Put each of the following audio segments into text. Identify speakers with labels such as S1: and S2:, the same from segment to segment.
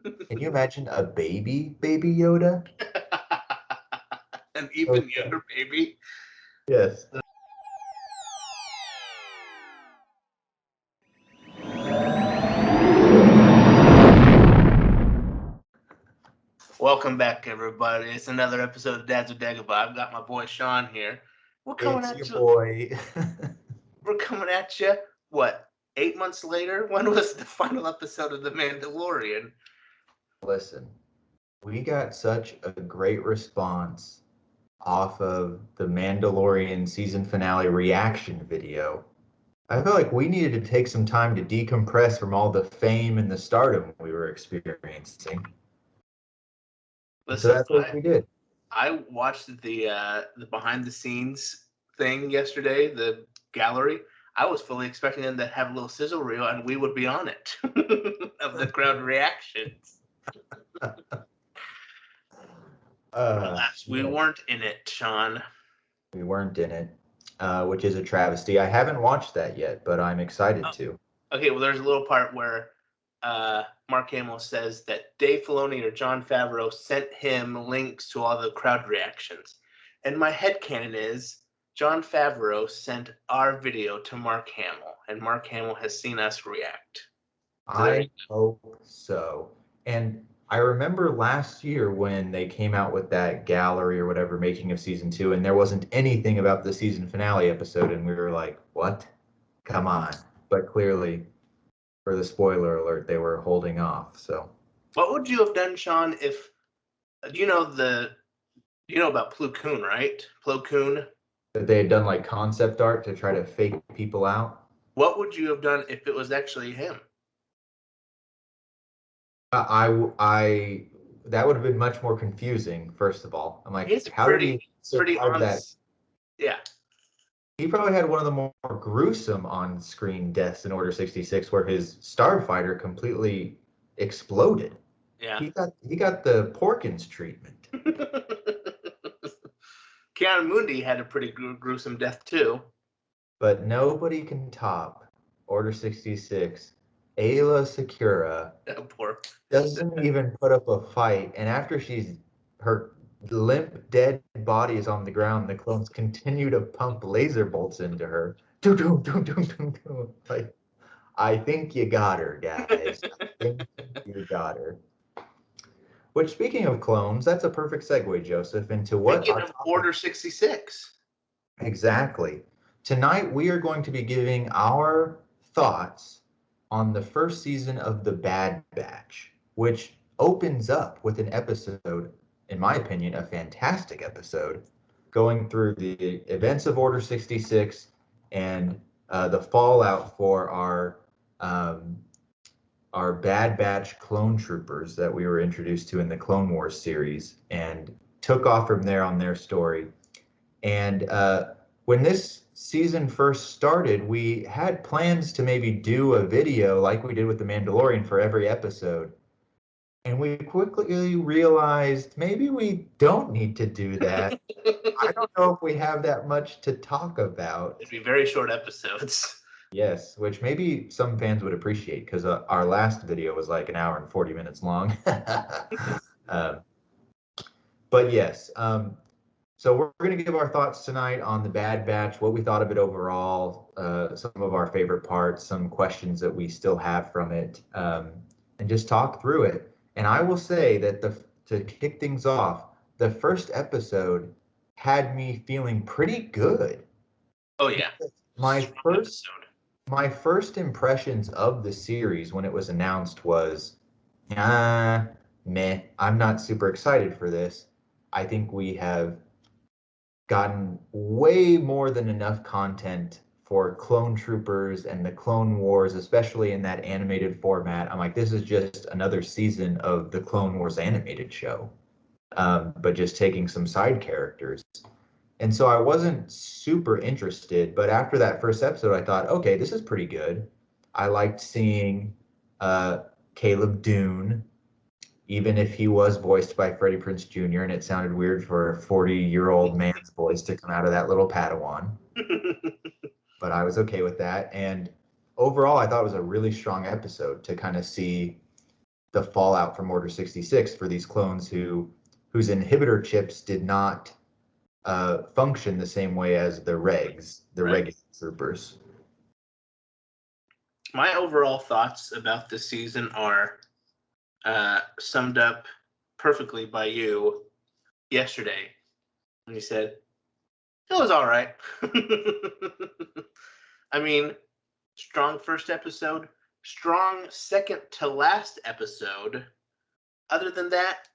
S1: Can you imagine a baby Yoda?
S2: An even
S1: Okay.
S2: younger baby.
S1: Yes.
S2: Welcome back, everybody. It's another episode of Dads with Dagobah. I've got my boy Sean here. We're coming
S1: It's your
S2: at you.
S1: boy.
S2: We're coming at you. What? 8 months later? When was the final episode of The Mandalorian?
S1: Listen, we got such a great response off of the Mandalorian season finale reaction video. I feel like we needed to take some time to decompress from all the fame and the stardom we were experiencing. And so
S2: Listen,
S1: that's what we did.
S2: I watched the behind the scenes thing yesterday, the gallery. I was fully expecting them to have a little sizzle reel, and we would be on it of the crowd reactions. Alas, we
S1: Yeah,
S2: weren't in it, Sean.
S1: we weren't in it, which is a travesty. I haven't watched that yet, but I'm excited to.
S2: Okay, well, there's a little part where Mark Hamill says that Dave Filoni or Jon Favreau sent him links to all the crowd reactions. And my headcanon is Jon Favreau sent our video to Mark Hamill, and Mark Hamill has seen us react. So
S1: I hope so. And I remember last year when they came out with that gallery or whatever making of season two, and there wasn't anything about the season finale episode, and we were like, what? Come on. But clearly, for the spoiler alert, they were holding off. So
S2: what would you have done, Sean, if you know about Plo Koon, right? Plo Koon.
S1: that they had done like concept art to try to fake people out.
S2: What would you have done if it was actually him?
S1: I that would have been much more confusing, first of all. I'm like,
S2: He's
S1: how did he
S2: pretty
S1: survive
S2: on.
S1: that?
S2: Yeah,
S1: He probably had one of the more gruesome on-screen deaths in Order 66, where his starfighter completely exploded.
S2: yeah.
S1: He got the Porkins treatment.
S2: Keanu Mundi had a pretty gruesome death too.
S1: But nobody can top Order 66. Ayla Secura
S2: Poor.
S1: doesn't even put up a fight, and after her limp, dead body is on the ground, the clones continue to pump laser bolts into her. Doo, doo, doo, doo, doo, doo. Like, I think you got her, guys. I think you got her. Which, speaking of clones, that's a perfect segue, Joseph, into what
S2: Speaking
S1: our
S2: of
S1: topic
S2: Order 66,
S1: exactly. Tonight, we are going to be giving our thoughts on the first season of The Bad Batch, which opens up with an episode, in my opinion, a fantastic episode, going through the events of Order 66 and the fallout for um, our Bad Batch clone troopers that we were introduced to in the Clone Wars series, and took off from there on their story. And when this season first started, we had plans to maybe do a video like we did with The Mandalorian for every episode. And we quickly realized maybe we don't need to do that. I don't know if we have that much to talk about.
S2: it'd be very short episodes.
S1: Yes, which maybe some fans would appreciate because our last video was like an hour and 40 minutes long. um, but yes, so we're going to give our thoughts tonight on the Bad Batch, what we thought of it overall, some of our favorite parts, some questions that we still have from it, and just talk through it. And I will say that to kick things off, the first episode had me feeling pretty good.
S2: Oh yeah,
S1: My
S2: strong
S1: first
S2: episode.
S1: my first impressions of the series when it was announced was, ah, meh. I'm not super excited for this. I think we have gotten way more than enough content for clone troopers and the Clone Wars, especially in that animated format. I'm like, this is just another season of the Clone Wars animated show, but just taking some side characters. And so I wasn't super interested, but after that first episode, I thought, okay, this is pretty good. I liked seeing uh, Caleb Dune, even if he was voiced by Freddie Prinze Jr., and it sounded weird for a 40-year-old man's voice to come out of that little Padawan, but I was okay with that. And overall, I thought it was a really strong episode to kind of see the fallout from Order 66 for these clones whose inhibitor chips did not function the same way as the
S2: Right.
S1: regular troopers.
S2: My overall thoughts about this season are summed up perfectly by you yesterday when you said it was all right. I mean, strong first episode, strong second to last episode. Other than that,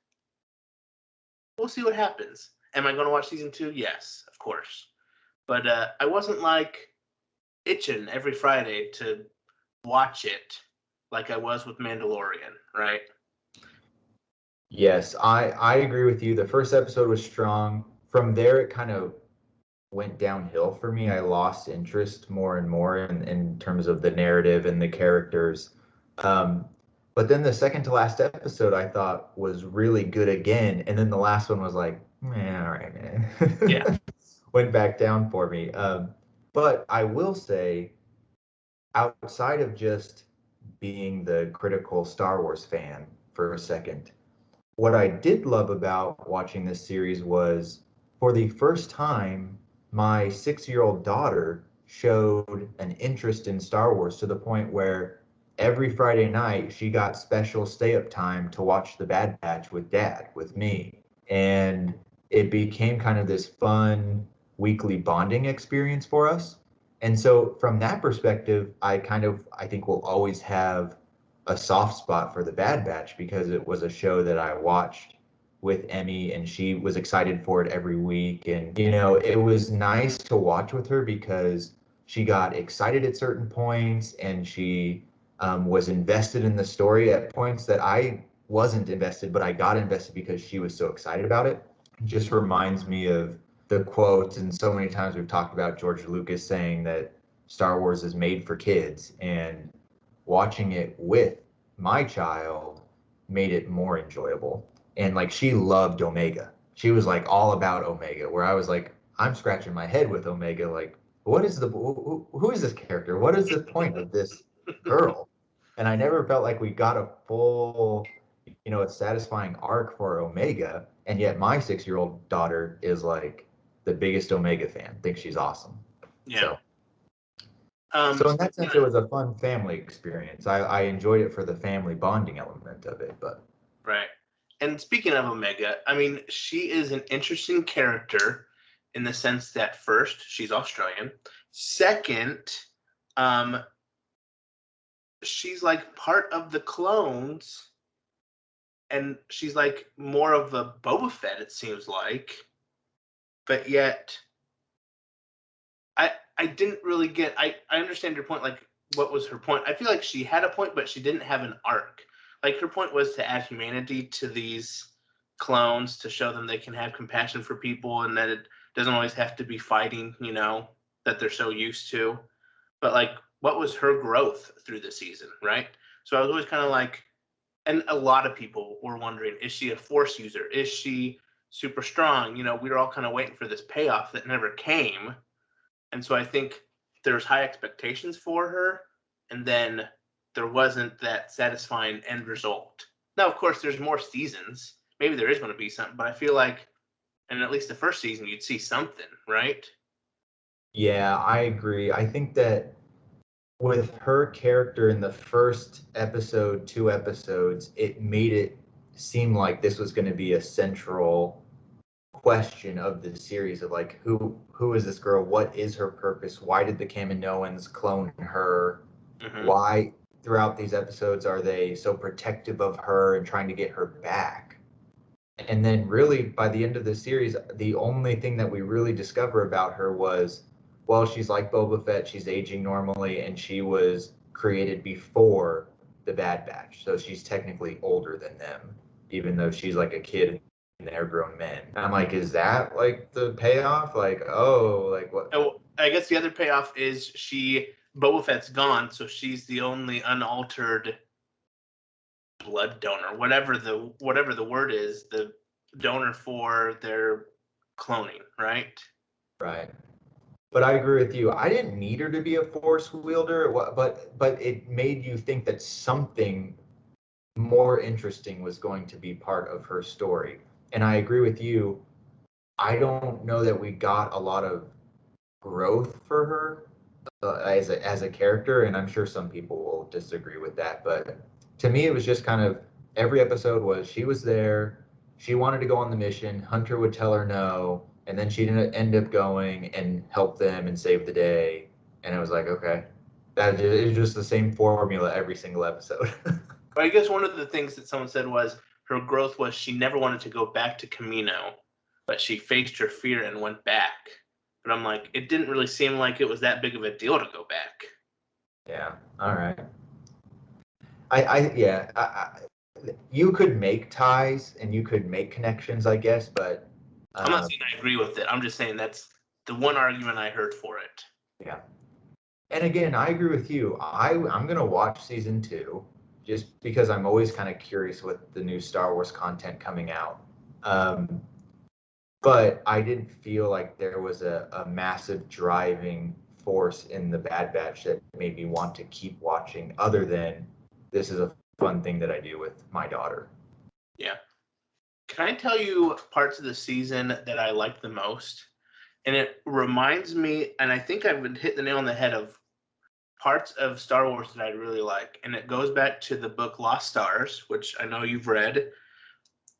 S2: we'll see what happens. Am I going to watch season 2? Yes, of course. But I wasn't like itching every Friday to watch it like I was with Mandalorian, right?
S1: Yes, I agree with you. The first episode was strong. From there, it kind of went downhill for me. I lost interest more and more in terms of the narrative and the characters. Um, but then the second to last episode I thought was really good again. And then the last one was like, man, all right,
S2: Yeah.
S1: man. Went back down for me. But I will say, outside of just being the critical Star Wars fan for a second, what I did love about watching this series was for the first time, my 6-year-old daughter showed an interest in Star Wars to the point where every Friday night she got special stay up time to watch The Bad Batch with dad, with me. And it became kind of this fun weekly bonding experience for us. And so from that perspective, I think we'll always have a soft spot for The Bad Batch because it was a show that I watched with Emmy and she was excited for it every week. And, it was nice to watch with her because she got excited at certain points and she was invested in the story at points that I wasn't invested, but I got invested because she was so excited about it. It just reminds me of the quote, and so many times we've talked about George Lucas saying that Star Wars is made for kids. And watching it with my child made it more enjoyable. And like she loved Omega. She was like all about Omega, where I was like, I'm scratching my head with Omega. Like, who is this character? What is the point of this girl? And I never felt like we got a full, a satisfying arc for Omega. And yet my 6-year-old daughter is like the biggest Omega fan, thinks she's awesome.
S2: Yeah.
S1: So so in that
S2: Speaking
S1: sense, it
S2: of,
S1: was a fun family experience. I enjoyed it for the family bonding element of it, but
S2: right. And speaking of Omega, I mean, she is an interesting character in the sense that first, she's Australian. Second, um, she's like part of the clones, and she's like more of a Boba Fett, it seems like. But yet, I didn't really get. I understand your point. Like, what was her point? I feel like she had a point, but she didn't have an arc. Like her point was to add humanity to these clones to show them they can have compassion for people and that it doesn't always have to be fighting. That they're so used to. But like, what was her growth through the season, right? So I was always kind of like, and a lot of people were wondering, is she a force user? Is she super strong? We were all kind of waiting for this payoff that never came. And so I think there's high expectations for her, and then there wasn't that satisfying end result. Now, of course, there's more seasons. Maybe there is going to be something, but I feel like in at least the first season, you'd see something, right?
S1: yeah, I agree. I think that with her character in the first episode, 2 episodes, it made it seem like this was going to be a central question of the series of like who is this girl? What is her purpose? Why did the Kaminoans clone her?
S2: Mm-hmm.
S1: Why throughout these episodes are they so protective of her and trying to get her back? And then really by the end of the series, the only thing that we really discover about her was, well, she's like Boba Fett, she's aging normally, and she was created before the Bad Batch. So she's technically older than them, even though she's like a kid and they're grown men. And I'm like, is that like the payoff? Like, oh, like what?
S2: Oh, I guess the other payoff is Boba Fett's gone, so she's the only unaltered blood donor, whatever the word is, the donor for their cloning, right?
S1: Right. But I agree with you. I didn't need her to be a force wielder, but it made you think that something more interesting was going to be part of her story. And I agree with you. I don't know that we got a lot of growth for her as a character, and I'm sure some people will disagree with that. But to me, it was just kind of every episode was she was there, she wanted to go on the mission. Hunter would tell her no, and then she'd end up going and help them and save the day. And it was like, okay, that is just the same formula every single episode.
S2: But I guess one of the things that someone said was her growth was she never wanted to go back to Camino, but she faced her fear and went back. But I'm like, it didn't really seem like it was that big of a deal to go back.
S1: Yeah. All right. Yeah. You could make ties and you could make connections, I guess, but
S2: I'm not
S1: um,
S2: saying I agree with it. I'm just saying that's the one argument I heard for it.
S1: yeah. And again, I agree with you. I'm gonna watch season 2 just because I'm always kind of curious with the new Star Wars content coming out. Um, but I didn't feel like there was a massive driving force in the Bad Batch that made me want to keep watching, other than this is a fun thing that I do with my daughter.
S2: Yeah. Can I tell you parts of the season that I like the most? And it reminds me, and I think I've hit the nail on the head of parts of Star Wars that I really like. And it goes back to the book Lost Stars, which I know you've read.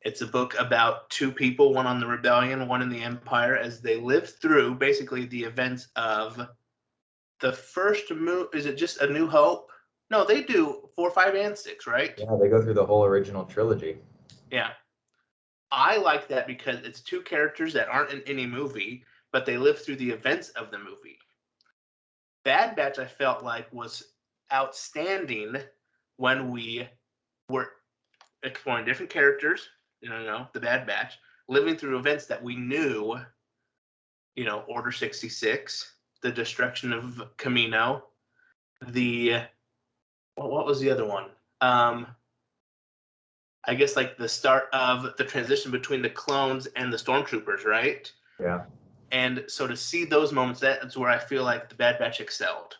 S2: It's a book about two people, one on the rebellion, one in the empire, as they live through basically the events of the first move. Is it just A New Hope? No, they do 4, 5, and 6, right?
S1: Yeah, they go through the whole original trilogy.
S2: Yeah. I like that because it's two characters that aren't in any movie, but they live through the events of the movie. Bad Batch, I felt like, was outstanding when we were exploring different characters, the Bad Batch, living through events that we knew, Order 66, the destruction of Camino, the what was the other one? I guess like the start of the transition between the clones and the stormtroopers, right?
S1: Yeah.
S2: And so to see those moments, that's where I feel like the Bad Batch excelled.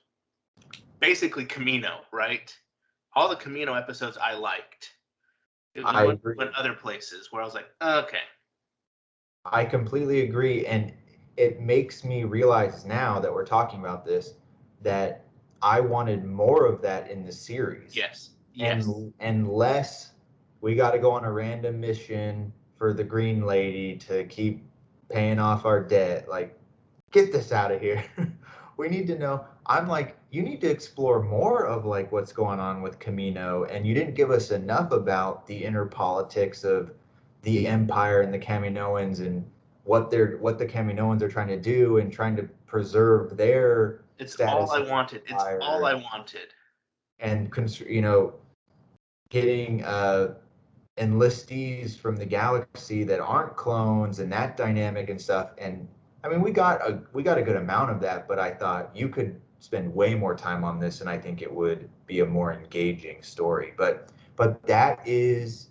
S2: Basically, Camino, right? All the Camino episodes I liked. It
S1: I agree.
S2: went other places where I was like, okay.
S1: I completely agree. And it makes me realize now that we're talking about this that I wanted more of that in the series.
S2: Yes. Yes.
S1: And less we got to go on a random mission for the green lady to keep paying off our debt. Like, get this out of here. We need to know. I'm like, you need to explore more of like what's going on with Camino, and you didn't give us enough about the inner politics of the Empire and the Kaminoans and what the Kaminoans are trying to do and trying to preserve their
S2: It's all
S1: status
S2: I
S1: as
S2: wanted. It's all
S1: empire
S2: I wanted.
S1: and getting enlistees from the galaxy that aren't clones and that dynamic and stuff. And I mean, we got a good amount of that, but I thought you could spend way more time on this, and I think it would be a more engaging story. But that is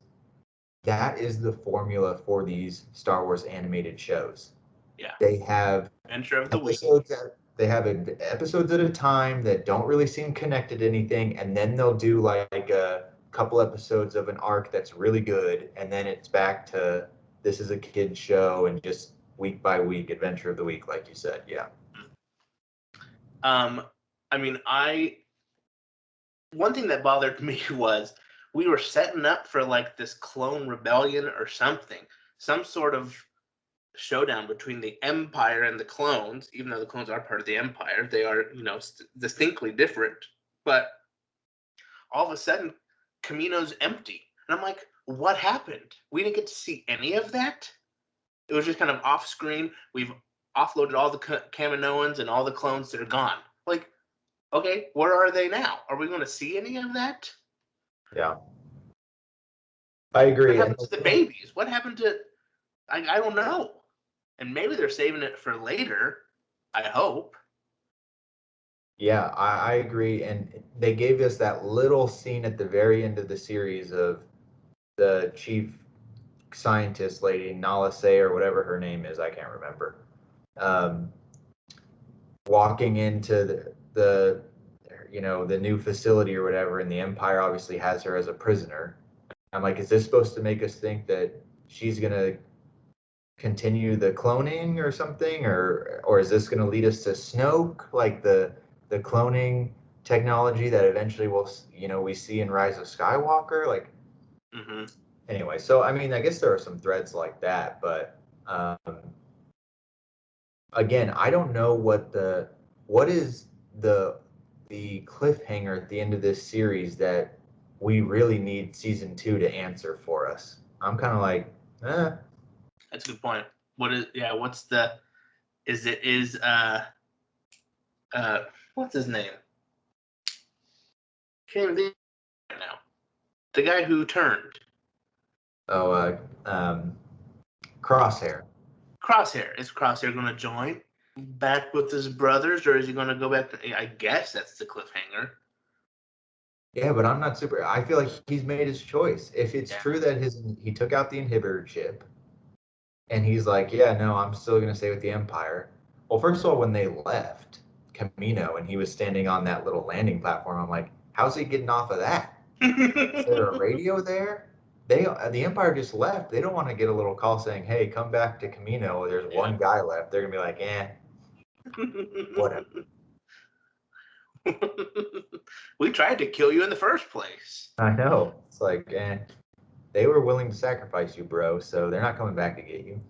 S1: the formula for these Star Wars animated shows.
S2: Yeah.
S1: They have
S2: Adventure of the week.
S1: episodes at a time that don't really seem connected to anything, and then they'll do like a couple episodes of an arc that's really good, and then it's back to this is a kid's show and just week by week adventure of the week, like you said. Yeah.
S2: Um, I mean, one thing that bothered me was we were setting up for like this clone rebellion or something, some sort of showdown between the Empire and the clones. Even though the clones are part of the Empire, they are, distinctly different. But all of a sudden, Camino's empty, and I'm like, what happened? We didn't get to see any of that. It was just kind of off screen. We've offloaded all the Kaminoans and all the clones that are gone. Like, okay, where are they now? Are we going to see any of that?
S1: Yeah. I
S2: What
S1: agree. And
S2: happened to the babies? What happened to? I don't know. And maybe they're saving it for later. I hope.
S1: yeah, I agree. And they gave us that little scene at the very end of the series of the chief scientist lady, Nala Say, or whatever her name is, I can't remember. Um, Walking into the new facility or whatever, and the Empire obviously has her as a prisoner, I'm like, is this supposed to make us think that she's gonna continue the cloning or something, or is this gonna lead us to Snoke, like the cloning technology that eventually we see in Rise of Skywalker? Like,
S2: Mm-hmm.
S1: anyway, so I mean, I guess there are some threads like that, but um, again, I don't know what is the the cliffhanger at the end of this series that we really need season two to answer for us. I'm kind of like, eh.
S2: That's a good point. What is what's the is it is uh what's his name? Can't even think right now. The guy who turned
S1: Oh, Crosshair.
S2: Crosshair. Is Crosshair going to join back with his brothers, or is he going to go back to? I guess that's the cliffhanger.
S1: Yeah, but I'm not super. I feel like he's made his choice. If it's
S2: Yeah.
S1: true that he took out the inhibitor chip, and he's like, yeah, no, I'm still gonna stay with the Empire. Well, first of all, when they left Camino and he was standing on that little landing platform, I'm like, how's he getting off of that? Is there a radio there? The Empire just left. They don't want to get a little call saying, "Hey, come back to Camino. There's
S2: Yeah.
S1: one guy left." They're gonna be like, whatever."
S2: We tried to kill you in the first place.
S1: I know. It's like, they were willing to sacrifice you, bro. So they're not coming back to get you.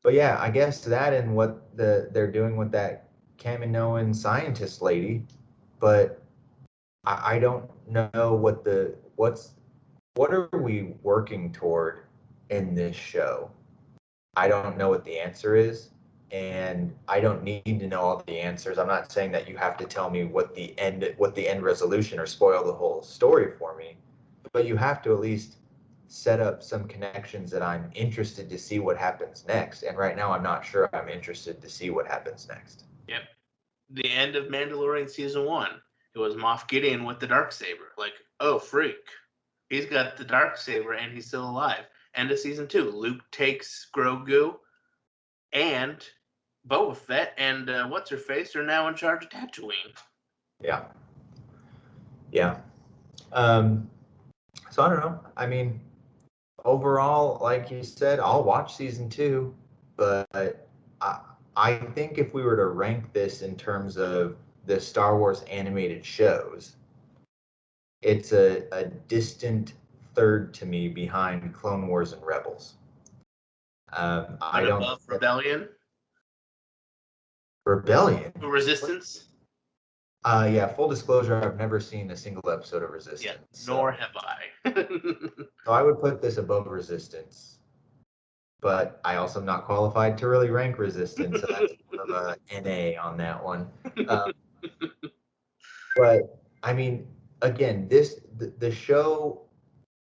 S1: But yeah, I guess that and what they're doing with that Kaminoan scientist lady, but I don't know what are we working toward in this show. I don't know what the answer is, and I don't need to know all the answers. I'm not saying that you have to tell me what the end resolution or spoil the whole story for me, but you have to at least set up some connections that I'm interested to see what happens next. And right now I'm not sure I'm interested to see what happens next.
S2: Yep. The end of Mandalorian season 1. It was Moff Gideon with the dark saber. Like, oh freak, he's got the dark saber and he's still alive. End of season 2. Luke takes Grogu and Boba Fett and what's her face are now in charge of Tatooine.
S1: Yeah. Yeah. Um, so I don't know. I mean, overall, like you said, I'll watch season two, but I, I think if we were to rank this in terms of the Star Wars animated shows, it's a distant third to me behind Clone Wars and Rebels. I
S2: But
S1: don't
S2: above
S1: think that
S2: Rebellion,
S1: Rebellion.
S2: Resistance.
S1: Yeah, full disclosure, I've never seen a single episode of
S2: Yeah,
S1: Resistance,
S2: nor
S1: so
S2: have I.
S1: I would put this above Resistance. But I also am not qualified to really rank Resistance, so that's more of a NA on that one. Um, but I mean, again, the show,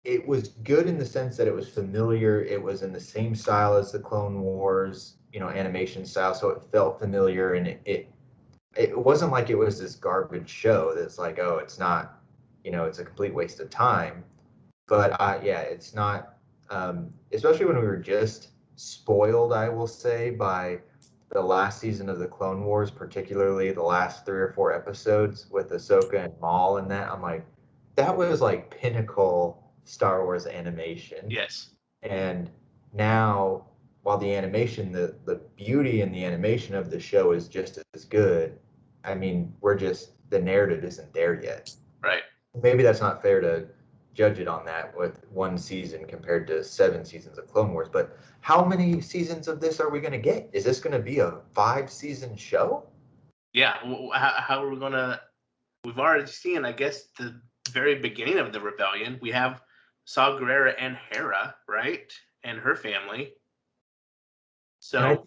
S1: it was good in the sense that it was familiar. It was in the same style as the Clone Wars, animation style, so it felt familiar, and it wasn't like it was this garbage show that's like, oh, it's not, it's a complete waste of time. But yeah, it's not, especially when we were just spoiled, I will say, by the last season of the Clone Wars, particularly the last 3 or 4 episodes with Ahsoka and Maul and that. I'm like, that was like pinnacle Star Wars animation.
S2: Yes.
S1: And now, while the beauty and the animation of the show is just as good, I mean, the narrative isn't there yet.
S2: Right.
S1: Maybe that's not fair to judge it on that with one season compared to 7 seasons of Clone Wars. But how many seasons of this are we going to get? Is this going to be a 5 season show?
S2: Yeah. How are we gonna? We've already seen, I guess, the very beginning of the rebellion. We have Saw Gerrera and Hera, right, and her family.
S1: And I
S2: So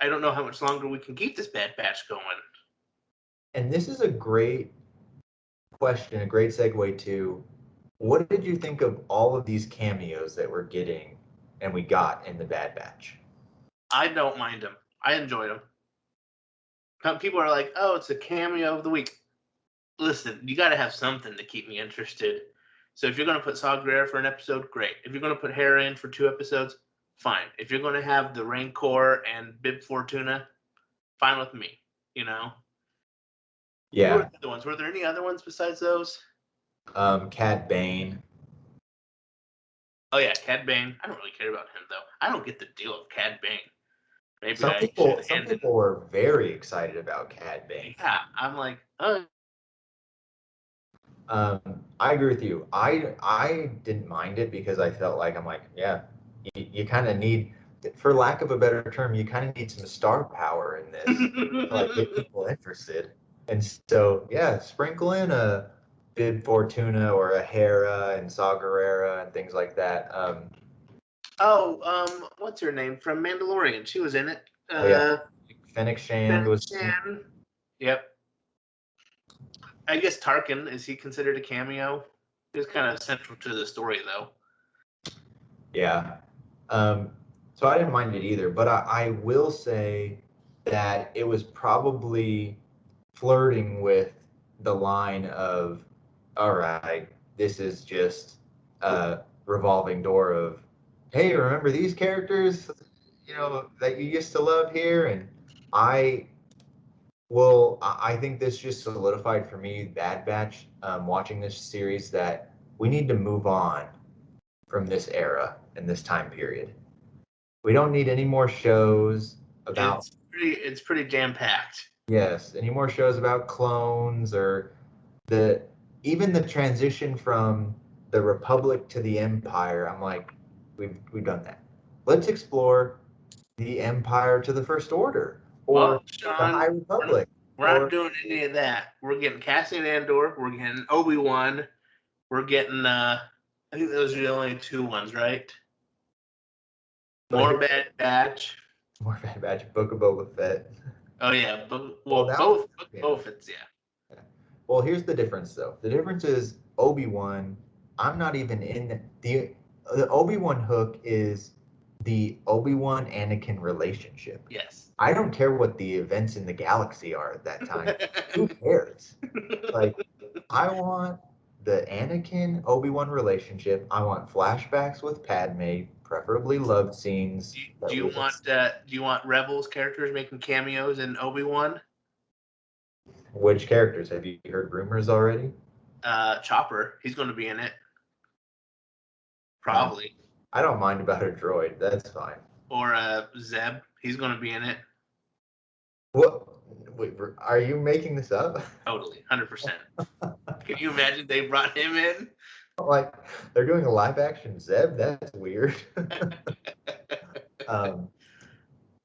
S2: I don't know how much longer we can keep this Bad Batch going.
S1: and this is a great question, a great segue to what did you think of all of these cameos that we're getting and we got in the Bad Batch?
S2: I don't mind them. I enjoyed them. People are like, "Oh, it's a cameo of the week." Listen, you got to have something to keep me interested. So if you're going to put Saw Gerrera for an episode, great. If you're going to put Hera in for 2 episodes, fine. If you're going to have the Rancor and Bib Fortuna, fine with me. You know, who are
S1: Yeah,
S2: the other ones? Were there any other ones besides those?
S1: Cad Bane.
S2: Oh yeah, Cad Bane. I don't really care about him though. I don't get the deal of Cad Bane. Maybe
S1: Some
S2: I should
S1: people, some
S2: hand it.
S1: people were very excited about Cad Bane.
S2: Yeah, I'm like, oh,
S1: Um, I agree with you. I didn't mind it because I felt like I'm like, yeah, you kind of need, for lack of a better term, you kind of need some star power in this to like get people interested. And so, yeah, sprinkle in a Bib Fortuna or a Hera and Saw Gerrera and things like that.
S2: what's her name from Mandalorian? She was in it.
S1: Oh yeah, Fennec Shand
S2: Fennec
S1: was.
S2: Shan. Yep. I guess Tarkin, is he considered a cameo? He's kind of central to the story though.
S1: Yeah. Um, so I didn't mind it either, but I will say that it was probably flirting with the line of, all right, this is just a revolving door of, hey, remember these characters, that you used to love here? And I I think this just solidified for me, Bad Batch, watching this series, that we need to move on from this era and this time period. We don't need any more shows about,
S2: It's pretty jam packed.
S1: yes, any more shows about clones or the even the transition from the Republic to the Empire. I'm like, we've done that. Let's explore the Empire to the First Order
S2: Well,
S1: or the High
S2: Sean,
S1: Republic
S2: we're not
S1: or
S2: doing any of that. We're getting Cassian Andor. We're getting Obi-Wan. We're getting. I think those are the only two ones, right?
S1: but
S2: More
S1: here,
S2: Bad Batch.
S1: more Bad Batch, Book of Boba Fett.
S2: Oh yeah,
S1: Well,
S2: well,
S1: now,
S2: both
S1: yeah.
S2: both it's yeah.
S1: Well, here's the difference, though. The difference is Obi-Wan. I'm not even in the Obi-Wan hook is the Obi-Wan Anakin relationship.
S2: Yes.
S1: I don't care what the events in the galaxy are at that time. Who cares? Like, I want the Anakin Obi-Wan relationship. I want flashbacks with Padme, preferably love scenes that
S2: Do you
S1: we
S2: want
S1: have.
S2: Rebels characters making cameos in Obi-Wan?
S1: Which characters? Have you heard rumors already?
S2: Chopper, he's going to be in it
S1: Uh,
S2: probably,
S1: I don't mind about a droid. That's fine.
S2: or Zeb, he's going to be in it
S1: What? Wait, are you making this up?
S2: totally, 100%. Can you imagine they brought him in?
S1: Like they're doing a live action Zeb? That's weird. um,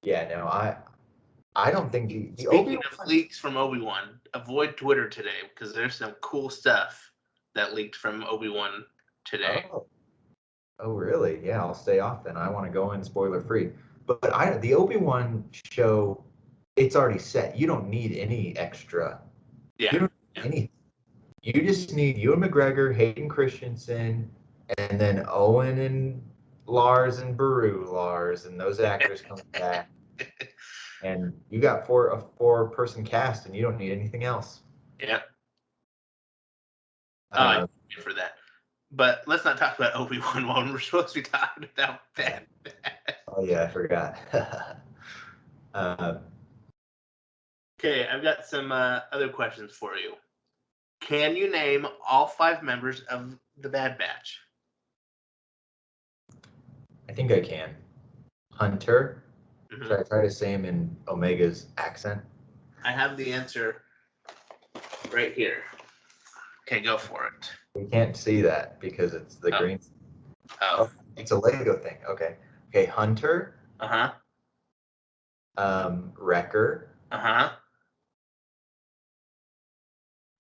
S1: yeah, no, I don't think the Obi
S2: Speaking of
S1: Wan.
S2: leaks from Obi-Wan, avoid Twitter today because there's some cool stuff that leaked from Obi-Wan today.
S1: Oh, oh, really? Yeah, I'll stay off then. I want to go in spoiler free. But the Obi Wan show, it's already set. You don't need any extra.
S2: Yeah,
S1: You don't
S2: yeah.
S1: need any. You just need Ewan McGregor, Hayden Christensen, and then Owen and Lars and Baru Lars, and those actors come back, and you got a 4-person cast, and you don't need anything else.
S2: Yeah. I
S1: Uh,
S2: can't wait for that. But let's not talk about Obi-Wan while we're supposed to be talking about that.
S1: oh yeah, I forgot. uh,
S2: Okay, I've got some other questions for you. Can you name all 5 members of the Bad Batch?
S1: I think I can. Hunter.
S2: Mm-hmm.
S1: Should I try to say him in Omega's accent?
S2: I have the answer right here. Okay, go for it.
S1: We can't see that because it's the
S2: Oh,
S1: green.
S2: oh.
S1: Oh, it's a Lego thing. Okay. Okay, Hunter,
S2: Uh-huh.
S1: Wrecker.
S2: Uh-huh.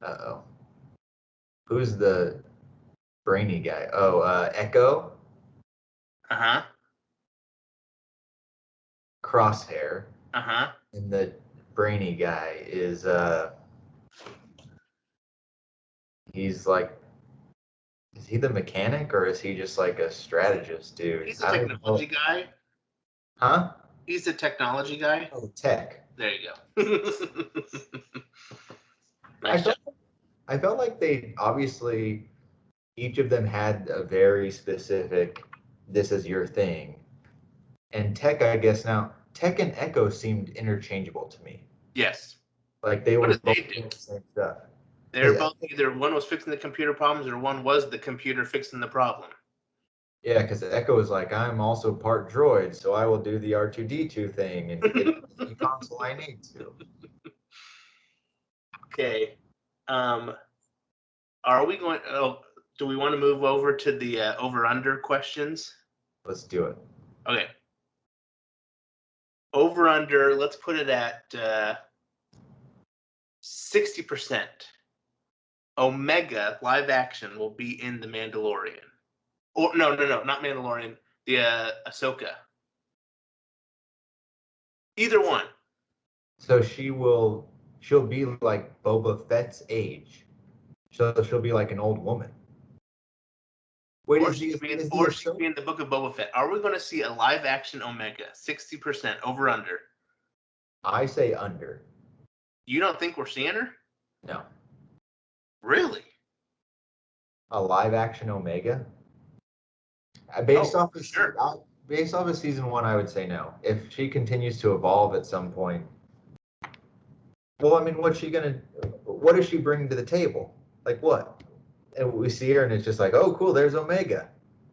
S1: Uh-oh. Who's the brainy guy? Oh, Echo,
S2: Uh-huh.
S1: Crosshair,
S2: Uh-huh.
S1: and the brainy guy is he's like, is he the mechanic or is he just like a strategist dude?
S2: He's the
S1: I don't even know.
S2: technology guy.
S1: Huh?
S2: He's the technology guy.
S1: Oh, tech.
S2: There you go.
S1: I
S2: Nice job.
S1: felt I felt like they obviously each of them had a very specific this is your thing. And Tech, I guess now, Tech and Echo seemed interchangeable to me.
S2: Yes.
S1: Like they
S2: What
S1: were
S2: did
S1: both
S2: they do?
S1: doing the same stuff.
S2: They were
S1: Because
S2: both either one was fixing the computer problems or one was the computer fixing the problem.
S1: Yeah, because Echo is like, I'm also part droid, so I will do the R2D2 thing and get any console I need to.
S2: Okay. Are we going? Oh, do we want to move over to the over/under questions?
S1: Let's do it.
S2: Okay. Over/under. Let's put it at 60%. Omega live action will be in The Mandalorian. Or no, not Mandalorian. The Ahsoka. Either one.
S1: So she'll be like Boba Fett's age. She'll be like an old woman. Wait,
S2: Or
S1: is
S2: she
S1: the
S2: could be in,
S1: is the
S2: or she could
S1: Ahsoka?
S2: be in the Book of Boba Fett. Are we going to see a live action Omega? 60% over/under.
S1: I say under.
S2: You don't think we're seeing her?
S1: No.
S2: Really?
S1: A live action Omega?
S2: Oh, for sure.
S1: Based off of season one, I would say no. If she continues to evolve at some point, well, I mean, what does she bring to the table? Like what? And we see her, and it's just like, oh, cool, there's Omega.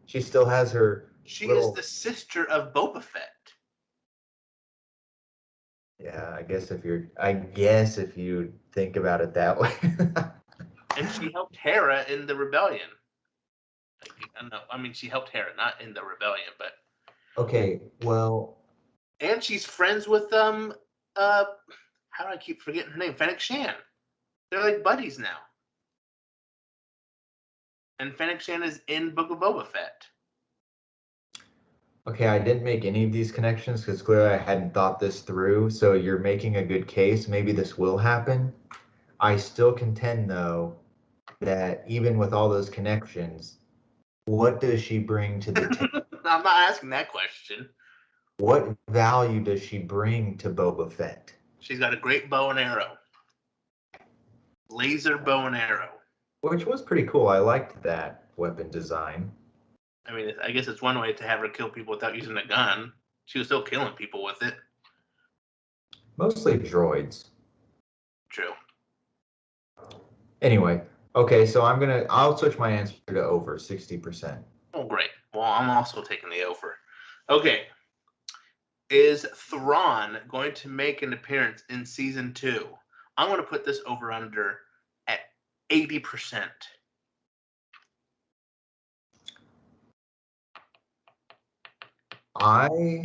S1: She still has her
S2: She is the
S1: little.
S2: sister of Boba Fett.
S1: Yeah, I guess if you think about it that way.
S2: And she helped Hera in the rebellion. I mean, she helped Hera, not in the rebellion, but.
S1: Okay, well,
S2: And she's friends with how do I keep forgetting her name? Fennec Shan. They're like buddies now. And Fennec Shan is in Book of Boba Fett.
S1: okay, I didn't make any of these connections because clearly I hadn't thought this through. So you're making a good case. Maybe this will happen. I still contend, though, that even with all those connections, what does she bring to the table?
S2: I'm not asking that question.
S1: What value does she bring to Boba Fett?
S2: She's got a great bow and arrow. Laser bow and arrow.
S1: Which was pretty cool. I liked that weapon design.
S2: I mean, I guess it's one way to have her kill people without using a gun. She was still killing people with it.
S1: Mostly droids.
S2: True.
S1: Anyway, okay, so I'll switch my answer to over 60%.
S2: Oh, great. Well, I'm also taking the over. Okay. Is Thrawn going to make an appearance in season 2? I'm going to put this over/under at 80%.
S1: I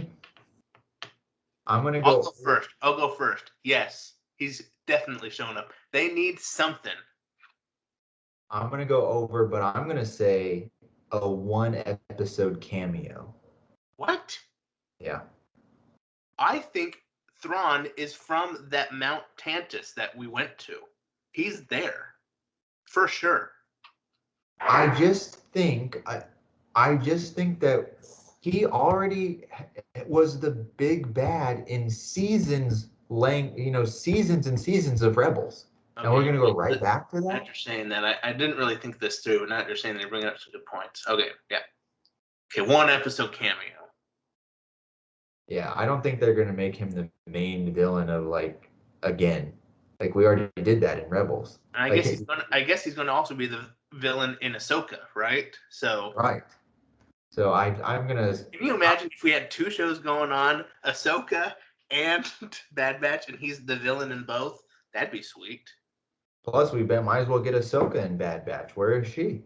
S1: I'm gonna
S2: I'll
S1: go
S2: go first. Yes, he's definitely showing up. They need something.
S1: I'm gonna go over, but I'm gonna say a one episode cameo.
S2: What?
S1: Yeah.
S2: I think Thrawn is from that Mount Tantus that we went to. He's there. For sure.
S1: I just think that he already was the big bad in seasons and seasons of Rebels. And we're
S2: Okay.
S1: gonna go right back to
S2: Now
S1: that?
S2: you're saying that, I didn't really think this through. Now you're saying they bring up some good points. Okay, yeah. Okay, one episode cameo.
S1: Yeah, I don't think they're gonna make him the main villain of like again. Like we already did that in Rebels.
S2: And
S1: Like
S2: I guess he's gonna also be the villain in Ahsoka, right? So
S1: right. So I'm gonna
S2: can you imagine if we had two shows going on, Ahsoka and Bad Batch, and he's the villain in both? That'd be sweet.
S1: plus might as well get Ahsoka in Bad Batch. Where is she?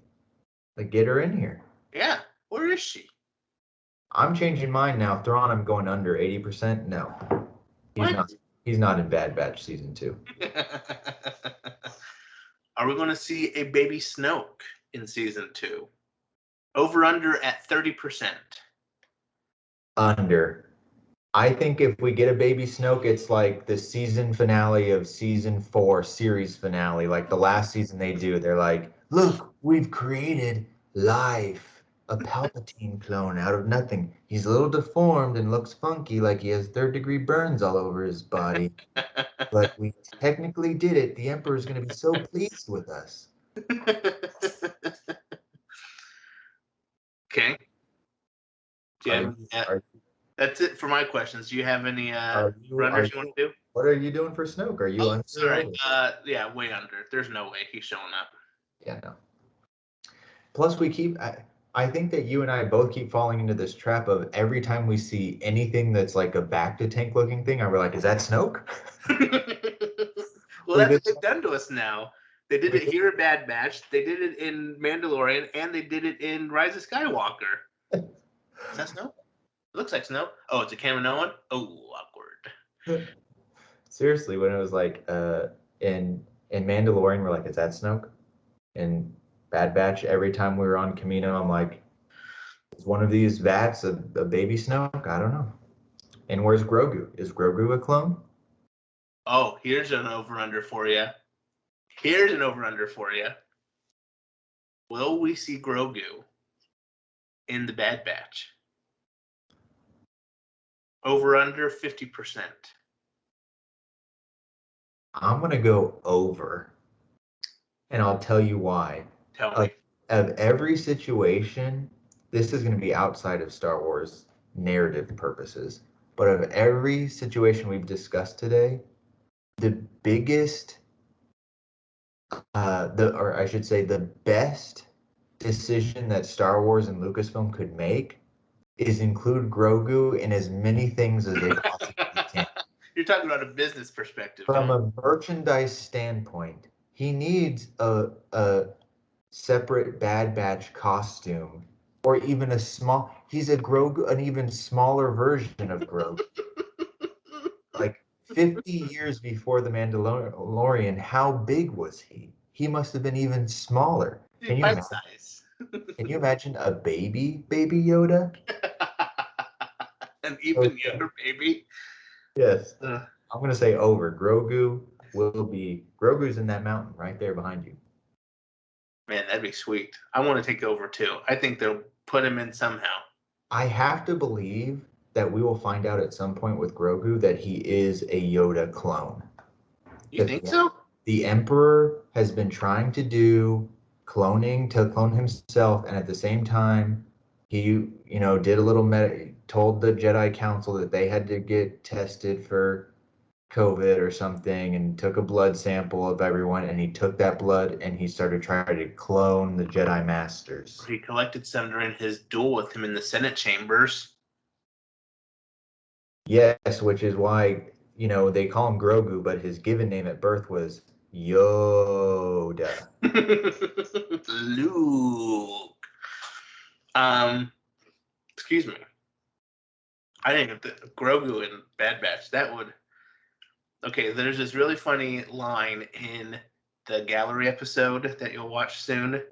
S1: Like get her in here.
S2: Yeah. Where is she?
S1: I'm changing mine now. Thrawn, I'm going under 80%. No, he's
S2: What?
S1: not. He's not in Bad Batch season 2.
S2: Are we going to see a baby Snoke in season 2? Over/under at 30%.
S1: Under. I think if we get a baby Snoke, it's like the season finale of season 4 series finale, like the last season they do. They're like, look, we've created life, a Palpatine clone out of nothing. He's a little deformed and looks funky, like he has third-degree burns all over his body. But we technically did it. The Emperor's going to be so pleased with us.
S2: Okay. Do you
S1: Are
S2: have
S1: you,
S2: any,
S1: are,
S2: that's it for my questions. Do you have any
S1: are
S2: runners you want
S1: you,
S2: to do?
S1: what are you doing for Snoke? Are you
S2: Oh,
S1: under or
S2: sorry.
S1: over?
S2: Yeah, way under. There's no way he's showing up.
S1: Yeah, no. Plus, we keep I think that you and I both keep falling into this trap of every time we see anything that's like a back to tank looking thing, we're like, is that Snoke?
S2: Well,
S1: We've
S2: that's
S1: been,
S2: what they've done to us now. They did
S1: we've
S2: it here in Bad Batch. They did it in Mandalorian, and they did it in Rise of Skywalker. Is that Snoke? It looks like Snoke. Oh, it's a Kaminoan? Oh, awkward.
S1: seriously, when it was like in Mandalorian, we're like, is that Snoke? In Bad Batch, every time we were on Camino, I'm like, is one of these vats a baby Snoke? I don't know. And where's Grogu? Is Grogu a clone?
S2: Oh, here's an over-under for you. Here's an over-under for you. Will we see Grogu in the Bad Batch? Over-under 50%.
S1: I'm gonna go over, and I'll tell you why.
S2: Tell
S1: Of,
S2: me.
S1: of every situation, this is gonna be outside of Star Wars narrative purposes, but of every situation we've discussed today, the biggest, or I should say, the best decision that Star Wars and Lucasfilm could make is include Grogu in as many things as they possibly can.
S2: You're talking about a business perspective,
S1: From
S2: huh?
S1: a merchandise standpoint, he needs a separate Bad Batch costume, or even a small. He's a Grogu, an even smaller version of Grogu. Like 50 years before the Mandalorian, how big was he? He must have been even smaller. Can you
S2: Bite
S1: imagine?
S2: size.
S1: Can you imagine a baby Yoda?
S2: An
S1: So,
S2: even younger baby.
S1: yes,
S2: Uh,
S1: I'm gonna say over. Grogu's in that mountain right there behind you.
S2: Man, that'd be sweet. I want to take over too. I think they'll put him in somehow.
S1: I have to believe that we will find out at some point with Grogu that he is a Yoda clone.
S2: You
S1: Because
S2: think so?
S1: the Emperor has been trying to do cloning to clone himself, and at the same time, he, did a little told the Jedi Council that they had to get tested for COVID or something, and took a blood sample of everyone, and he took that blood and he started trying to clone the Jedi Masters.
S2: He collected some during his duel with him in the Senate chambers.
S1: Yes, which is why, they call him Grogu, but his given name at birth was Yoda.
S2: Luke. Excuse me. I think that Grogu in Bad Batch, that would. Okay, there's this really funny line in the gallery episode that you'll watch soon,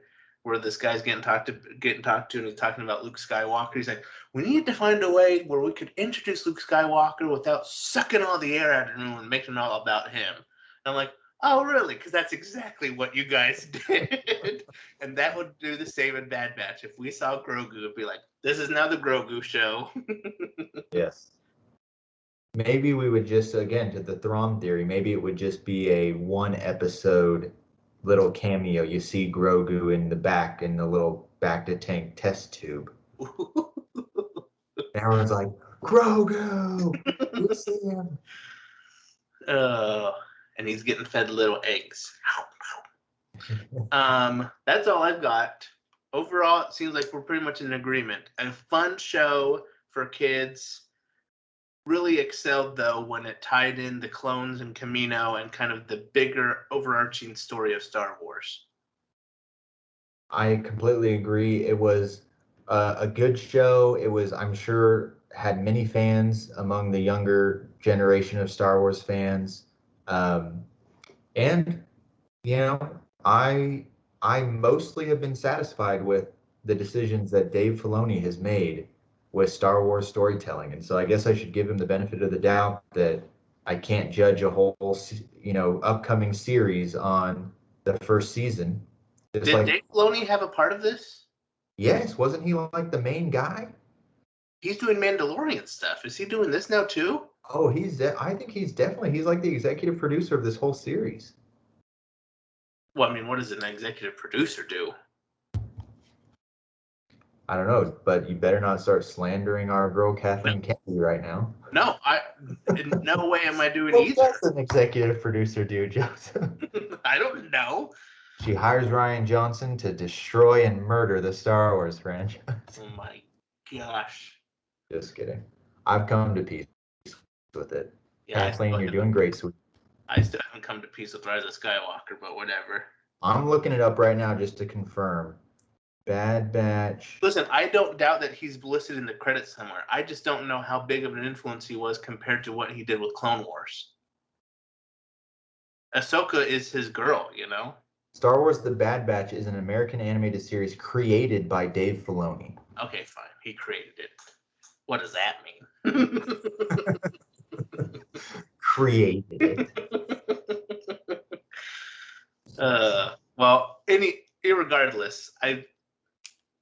S2: where this guy's getting talked to, and he's talking about Luke Skywalker. He's like, "We need to find a way where we could introduce Luke Skywalker without sucking all the air out of him and making it all about him." And I'm like, "Oh, really? Because that's exactly what you guys did." And that would do the same in Bad Batch. If we saw Grogu, it'd be like, "This is now the Grogu show."
S1: Yes. Maybe we would just, again, to the Thrawn theory, maybe it would just be a one episode little cameo. You see Grogu in the back in the little back to tank test tube. And everyone's like, Grogu! We see him.
S2: uh, and he's getting fed little eggs. That's all I've got. Overall, it seems like we're pretty much in agreement. A fun show for kids. Really excelled though when it tied in the clones and Camino and kind of the bigger overarching story of Star Wars.
S1: I completely agree. It was a good show. It was, I'm sure, had many fans among the younger generation of Star Wars fans. Um, and I I mostly have been satisfied with the decisions that Dave Filoni has made with Star Wars storytelling, and so I guess I should give him the benefit of the doubt that I can't judge a whole upcoming series on the first season. Just
S2: Did
S1: like,
S2: Dave Filoni have a part of this?
S1: yes, wasn't he like the main guy?
S2: He's doing Mandalorian stuff. Is he doing this now too?
S1: Oh, I think he's like the executive producer of this whole series.
S2: Well, I mean, what does an executive producer do?
S1: I don't know, but you better not start slandering our girl
S2: No,
S1: Kathleen Kennedy right now.
S2: no, in no way am I doing
S1: What
S2: either.
S1: does an executive producer do, Joseph?
S2: I don't know.
S1: She hires Ryan Johnson to destroy and murder the Star Wars franchise.
S2: Oh my gosh.
S1: Just kidding. I've come to peace with it.
S2: Yeah,
S1: Kathleen, you're doing great, sweet.
S2: I still haven't come to peace with Rise of Skywalker, but whatever.
S1: I'm looking it up right now just to confirm. Bad Batch.
S2: Listen, I don't doubt that he's listed in the credits somewhere. I just don't know how big of an influence he was compared to what he did with Clone Wars. Ahsoka is his girl, you know?
S1: Star Wars The Bad Batch is an American animated series created by Dave Filoni.
S2: Okay, fine. He created it. What does that mean?
S1: Created it.
S2: Well, irregardless,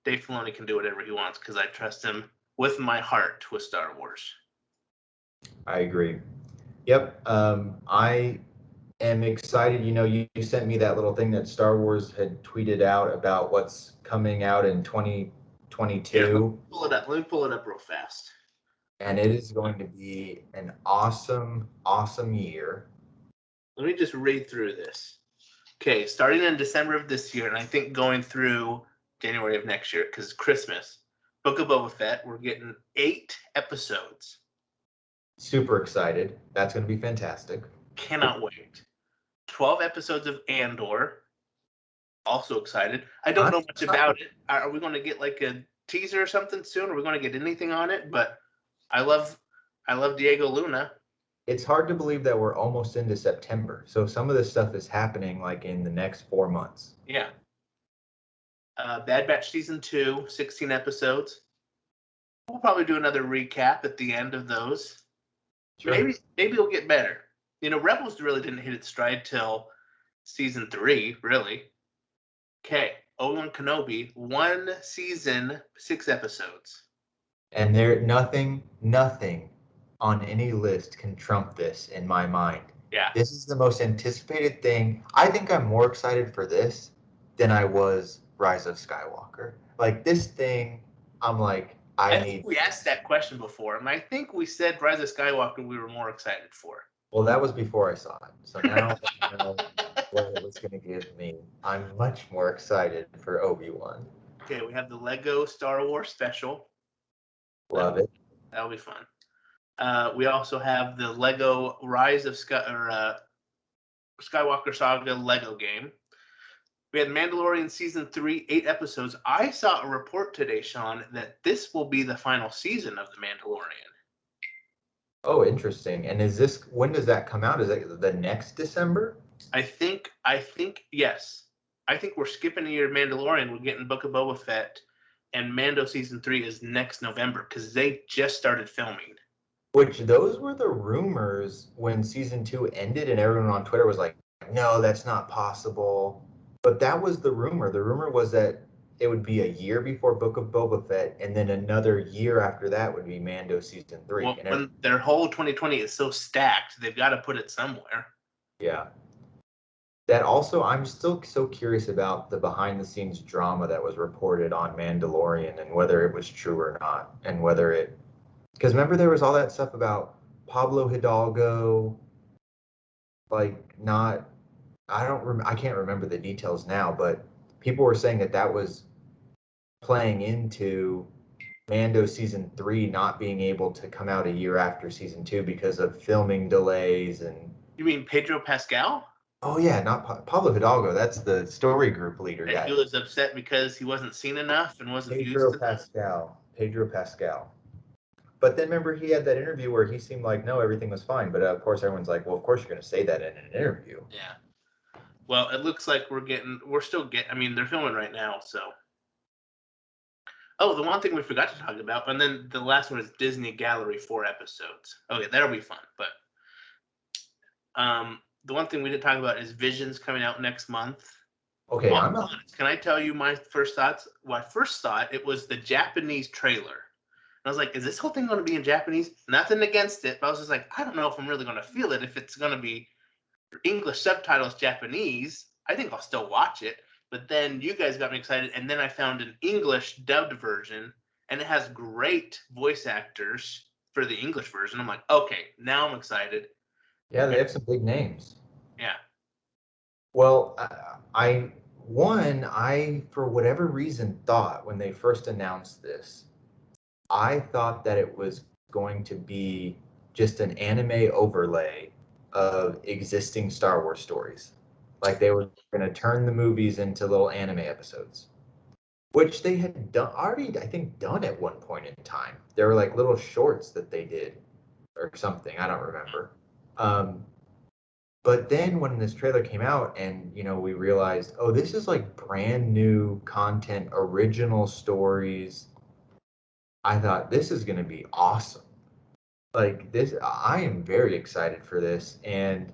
S2: Dave Filoni can do whatever he wants because I trust him with my heart with Star Wars.
S1: I agree. Yep. I am excited. You know, you sent me that little thing that Star Wars had tweeted out about what's coming out in 2022.
S2: Here, let me pull it up. Let me pull it up real fast.
S1: And it is going to be an awesome, awesome year.
S2: Let me just read through this. Okay, starting in December of this year, and I think going through January of next year, because Christmas, Book of Boba Fett, we're getting 8 episodes.
S1: Super excited. That's going to be fantastic.
S2: Cannot wait. 12 episodes of Andor. Also excited. I don't know much about it. Are we going to get like a teaser or something soon? Are we going to get anything on it? But I love Diego Luna.
S1: It's hard to believe that we're almost into September. So some of this stuff is happening like in the next 4 months.
S2: Yeah. Bad Batch Season 2, 16 episodes. We'll probably do another recap at the end of those. Sure. Maybe it'll get better. You know, Rebels really didn't hit its stride till Season 3, really. Okay, Obi-Wan Kenobi, 1 season, 6 episodes.
S1: And there nothing on any list can trump this in my mind.
S2: Yeah.
S1: This is the most anticipated thing. I think I'm more excited for this than I was Rise of Skywalker. Like this thing, I'm like, I need.
S2: We asked that question before, and I think we said Rise of Skywalker we were more excited for.
S1: Well, that was before I saw it. So now I know what it was going to give me. I'm much more excited for Obi-Wan.
S2: Okay, we have the Lego Star Wars special.
S1: Love it.
S2: That'll be fun. We also have the Lego Rise of Skywalker Saga Lego game. We had Mandalorian Season 3, 8 episodes. I saw a report today, Sean, that this will be the final season of The Mandalorian.
S1: Oh, interesting. And when does that come out? Is it the next December?
S2: I think yes. I think we're skipping a year of Mandalorian. We're getting Book of Boba Fett, and Mando Season 3 is next November because they just started filming.
S1: Which those were the rumors when Season 2 ended, and everyone on Twitter was like, no, that's not possible. But that was the rumor. The rumor was that it would be a year before Book of Boba Fett, and then another year after that would be Mando Season 3.
S2: Well, when their whole 2020 is so stacked, they've got to put it somewhere.
S1: Yeah. That also, I'm still so curious about the behind-the-scenes drama that was reported on Mandalorian and whether it was true or not, and whether it... Because remember there was all that stuff about Pablo Hidalgo, like not... I can't remember the details now, but people were saying that was playing into Mando Season 3 not being able to come out a year after Season 2 because of filming delays and...
S2: You mean Pedro Pascal?
S1: Oh, yeah, not Pablo Hidalgo. That's the story group leader guy.
S2: He was upset because he wasn't seen enough and wasn't
S1: Pedro
S2: used to
S1: Pedro Pascal. But then remember he had that interview where he seemed like, no, everything was fine. But of course, everyone's like, well, of course you're going to say that in an interview.
S2: Yeah. Well, it looks like I mean, they're filming right now, so. Oh, the one thing we forgot to talk about, and then the last one is Disney Gallery, 4 episodes. Okay, that'll be fun. But the one thing we didn't talk about is Visions coming out next month.
S1: Okay,
S2: Can I tell you my first thoughts? Well, I first thought it was the Japanese trailer. And I was like, is this whole thing going to be in Japanese? Nothing against it, but I was just like, I don't know if I'm really going to feel it. If it's going to be English subtitles Japanese, I think I'll still watch it. But then you guys got me excited, and then I found an English dubbed version, and it has great voice actors for the English version. I'm like, okay, now I'm excited.
S1: Yeah, they have some big names.
S2: Yeah.
S1: Well, I one, I, for whatever reason, thought when they first announced this, I thought that it was going to be just an anime overlay of existing Star Wars stories. Like they were going to turn the movies into little anime episodes, which they had done already, I think, done at one point in time. There were like little shorts that they did or something. I don't remember. Um, but then when this trailer came out and, we realized, oh, this is like brand new content, original stories. I thought this is going to be awesome. Like this, I am very excited for this. And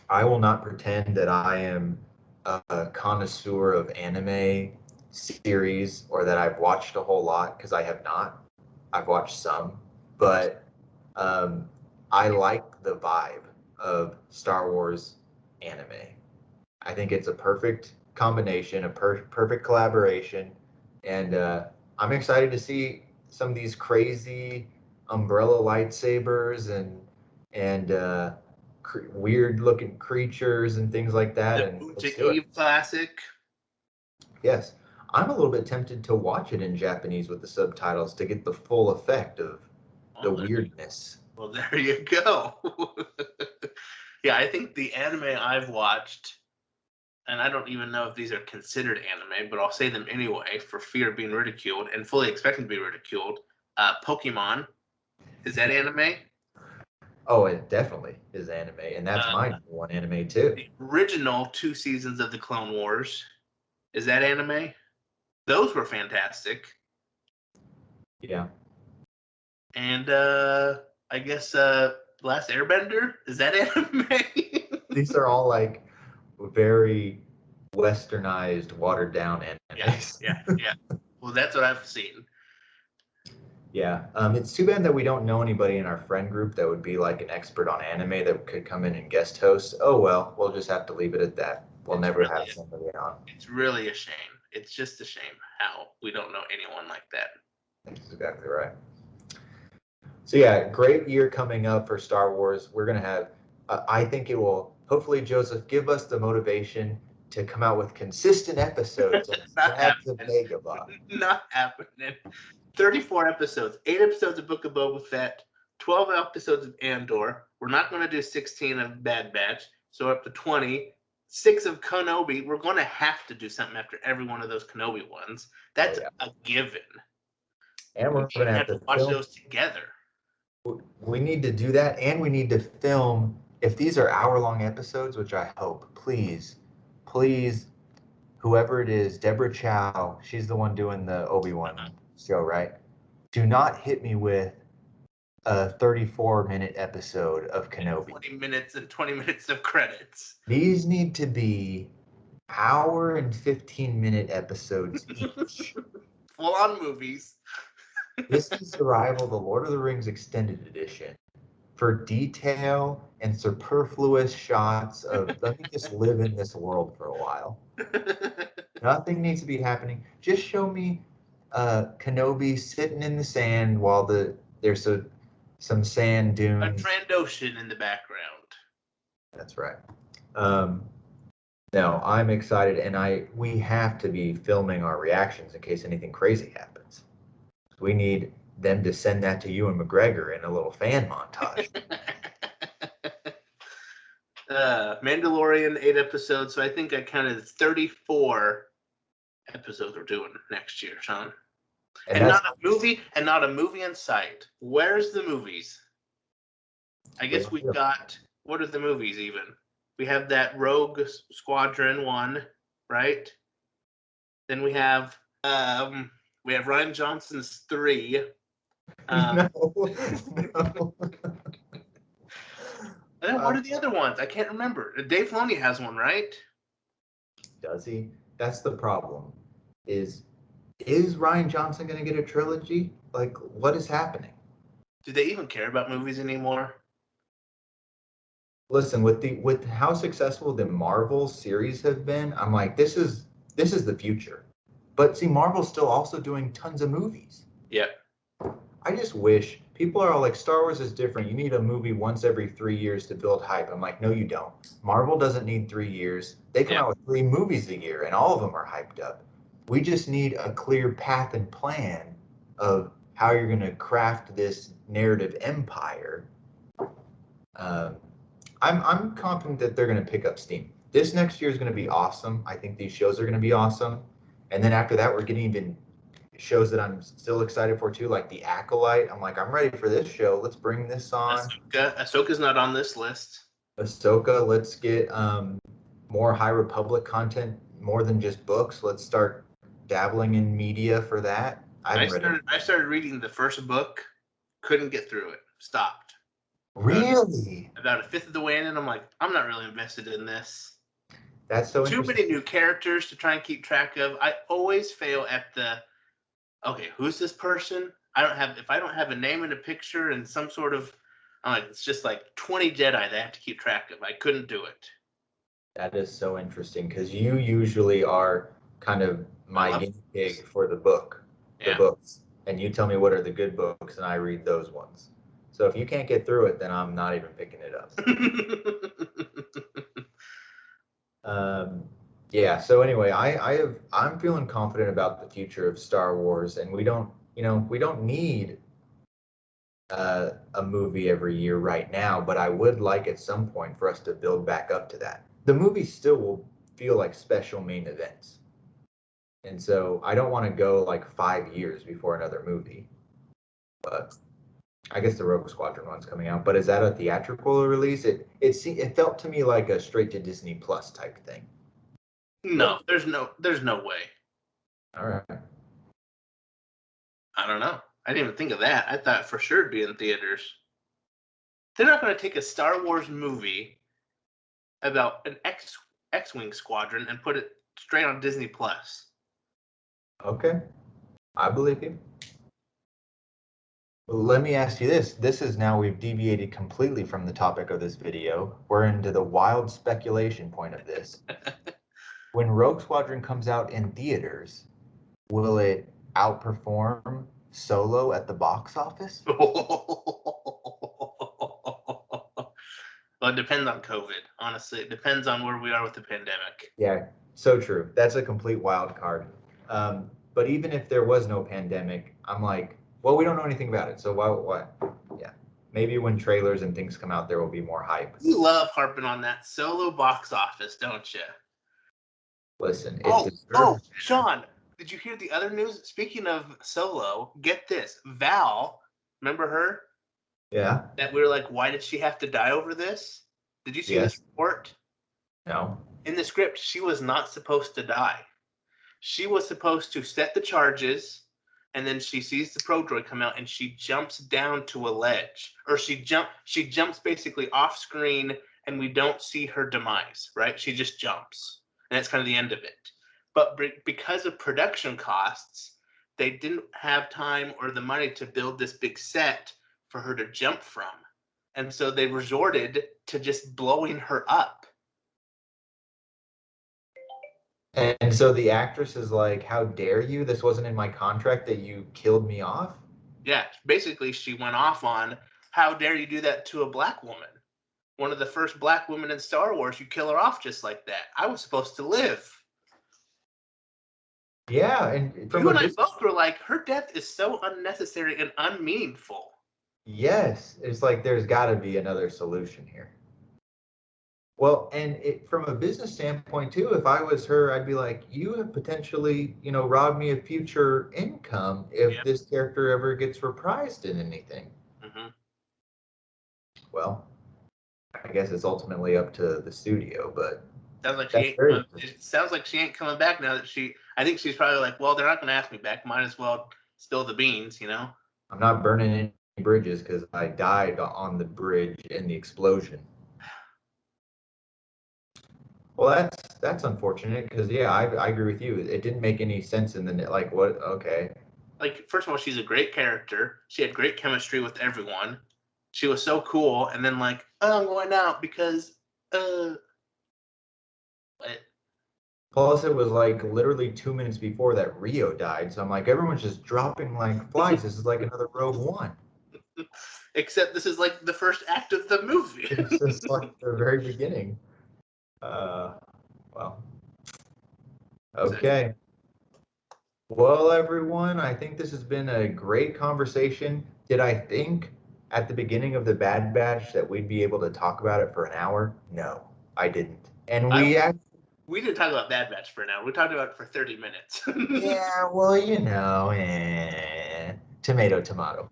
S1: I will not pretend that I am a connoisseur of anime series or that I've watched a whole lot because I have not. I've watched some, but um, I like the vibe of Star Wars anime. I think it's a perfect combination, a perfect collaboration, and I'm excited to see some of these crazy umbrella lightsabers and weird looking creatures and things like that.
S2: The
S1: And let's
S2: Punta
S1: do it.
S2: Eve classic.
S1: Yes, I'm a little bit tempted to watch it in Japanese with the subtitles to get the full effect of the
S2: Oh,
S1: weirdness.
S2: well, there you go. Yeah, I think the anime I've watched, and I don't even know if these are considered anime, but I'll say them anyway for fear of being ridiculed and fully expecting to be ridiculed. Pokemon, is that anime?
S1: Oh, it definitely is anime, and that's
S2: Uh,
S1: my number one anime too.
S2: the original 2 seasons of the Clone Wars, is that anime? Those were fantastic.
S1: Yeah.
S2: And I guess Last Airbender, is that anime?
S1: These are all like very westernized, watered down
S2: Yeah,
S1: animes.
S2: yeah, yeah. Well, that's what I've seen.
S1: Yeah. It's too bad that we don't know anybody in our friend group that would be like an expert on anime that could come in and guest host. Oh well, we'll just have to leave it at that. We'll
S2: It's
S1: never
S2: really
S1: have somebody on.
S2: it's really a shame. It's just a shame how we don't know anyone like that.
S1: That's exactly right. So yeah, great year coming up for Star Wars. We're gonna have. I think it will hopefully Joseph give us the motivation to come out with consistent episodes of
S2: Not
S1: Stabs of
S2: happening.
S1: Dagobah.
S2: Not happening. 34 episodes, 8 episodes of Book of Boba Fett, 12 episodes of Andor. We're not going to do 16 of Bad Batch, so up to 20. 6 of Kenobi. We're going to have to do something after every one of those Kenobi ones.
S1: Oh
S2: That's
S1: yeah,
S2: a given.
S1: and
S2: We
S1: we're
S2: may
S1: gonna
S2: even
S1: have
S2: have
S1: to
S2: to watch
S1: film.
S2: those together.
S1: We need to do that, and we need to film. If these are hour-long episodes, which I hope, please, please, whoever it is, Deborah Chow, she's the one doing the Obi-Wan show, right? Do not hit me with a 34-minute episode of
S2: And
S1: Kenobi.
S2: 20 minutes and 20 minutes of credits.
S1: These need to be hour and 15-minute episodes each.
S2: Full on movies.
S1: This is Survival, the Lord of the Rings Extended Edition, for detail and superfluous shots of let me just live in this world for a while. Nothing needs to be happening. Just show me Kenobi sitting in the sand while there's some sand
S2: A
S1: dunes.
S2: Trandoshan in the background.
S1: That's right. Um, no, I'm excited, and we have to be filming our reactions in case anything crazy happens. We need them to send that to you and McGregor in a little fan montage.
S2: Mandalorian 8 episodes, so I think I counted 34 episodes we're doing next year, Sean.
S1: And
S2: And
S1: that's
S2: not a movie in sight. Where's the movies? I
S1: we
S2: guess
S1: don't
S2: we've
S1: do.
S2: got what are the movies even? We have that Rogue Squadron 1, right? Then we have Ryan Johnson's 3.
S1: No, no.
S2: And then what are the other ones? I can't remember. Dave Filoni has one, right?
S1: Does he? That's the problem. Is is Ryan Johnson going to get a trilogy? Like, what is happening?
S2: Do they even care about movies anymore?
S1: Listen, with how successful the Marvel series have been, I'm like, this is the future. But see, Marvel's still also doing tons of movies.
S2: Yeah.
S1: I just wish People are all like, Star Wars is different. You need a movie once every 3 years to build hype. I'm like, no, you don't. Marvel doesn't need 3 years. They come
S2: Yeah.
S1: out with 3 movies a year, and all of them are hyped up. We just need a clear path and plan of how you're going to craft this narrative empire. Um, I'm confident that they're going to pick up steam. This next year is going to be awesome. I think these shows are going to be awesome. And then after that, we're getting even shows that I'm still excited for too, like The Acolyte. I'm like, I'm ready for this show. Let's bring this on.
S2: Ahsoka's not on this list.
S1: Ahsoka, let's get more High Republic content, more than just books. Let's start dabbling in media for that.
S2: I started reading the first book, couldn't get through it, stopped.
S1: Really?
S2: About a fifth of the way in, and I'm like, I'm not really invested in this.
S1: That's so
S2: Too
S1: interesting.
S2: many new characters to try and keep track of. I always fail at the okay, who's this person? If I don't have a name and a picture and some sort of I'm like, it's just like 20 Jedi that I have to keep track of. I couldn't do it.
S1: That is so interesting because you usually are kind of
S2: I
S1: my
S2: love
S1: guinea pig for the
S2: yeah.
S1: books, and you tell me what are the good books, and I read those ones. So if you can't get through it, then I'm not even picking it up. Um, yeah. So anyway, I'm feeling confident about the future of Star Wars, and we don't need a movie every year right now, but I would like at some point for us to build back up to that. The movies still will feel like special main events. And so I don't want to go like 5 years before another movie. But I guess the Rogue Squadron one's coming out. But is that a theatrical release? It felt to me like a straight to Disney Plus type thing.
S2: No, there's no way.
S1: All right.
S2: I don't know. I didn't even think of that. I thought for sure it'd be in theaters. They're not going to take a Star Wars movie about an X-wing squadron and put it straight on Disney Plus.
S1: Okay. I believe you. Let me ask you this. This is now we've deviated completely from the topic of this video. We're into the wild speculation point of this. When Rogue Squadron comes out in theaters, will it outperform Solo at the box office?
S2: Well, it depends on COVID. Honestly, it depends on where we are with the pandemic.
S1: Yeah, so true. That's a complete wild card. But even if there was no pandemic, I'm like, well, we don't know anything about it. So why? Yeah, maybe when trailers and things come out, there will be more hype.
S2: You love harping on that Solo box office, don't you?
S1: Listen, it
S2: Oh,
S1: deserves.
S2: Sean, did you hear the other news? Speaking of Solo, get this. Val, remember her?
S1: Yeah.
S2: That we were like, why did she have to die over this? Did you see this
S1: Yes.
S2: report?
S1: No.
S2: In the script, she was not supposed to die. She was supposed to set the charges, and then she sees the pro droid come out and she jumps down to a ledge. Or she jumps basically off screen and we don't see her demise, right? She just jumps. And that's kind of the end of it. But because of production costs, they didn't have time or the money to build this big set for her to jump from. And so they resorted to just blowing her up.
S1: And so the actress is like, "How dare you? This wasn't in my contract that you killed me off."
S2: Yeah, basically she went off on how dare you do that to a black woman? One of the first black women in Star Wars, you kill her off just like that. I was supposed to live.
S1: Yeah, and from
S2: You
S1: a
S2: and I
S1: business,
S2: both were like, her death is so unnecessary and unmeaningful.
S1: yes, it's like there's got to be another solution here. Well, and from a business standpoint too, if I was her, I'd be like, you have potentially, robbed me of future income if
S2: Yep.
S1: this character ever gets reprised in anything.
S2: Mm-hmm.
S1: Well, I guess it's ultimately up to the studio, but
S2: Sounds like she
S1: that's
S2: ain't.
S1: very interesting.
S2: It sounds like she ain't coming back now that she. I think she's probably like, well, they're not going to ask me back. Might as well spill the beans, you know.
S1: I'm not burning any bridges because I died on the bridge in the explosion. Well, that's unfortunate because yeah, I agree with you. It didn't make any sense in the like what? Okay,
S2: Like, first of all, she's a great character. She had great chemistry with everyone. She was so cool, and then like, oh, I'm going out because what?
S1: plus it was like literally 2 minutes before that Rio died, so I'm like everyone's just dropping like flies. This is like another Rogue One.
S2: Except this is like the first act of the movie.
S1: It's just like the very beginning. Well, okay. Well, everyone, I think this has been a great conversation. Did I think at the beginning of the Bad Batch that we'd be able to talk about it for an hour? No, I didn't. And
S2: We didn't talk about Bad Batch for an hour. We talked about it for 30 minutes.
S1: yeah, well, tomato, tomato.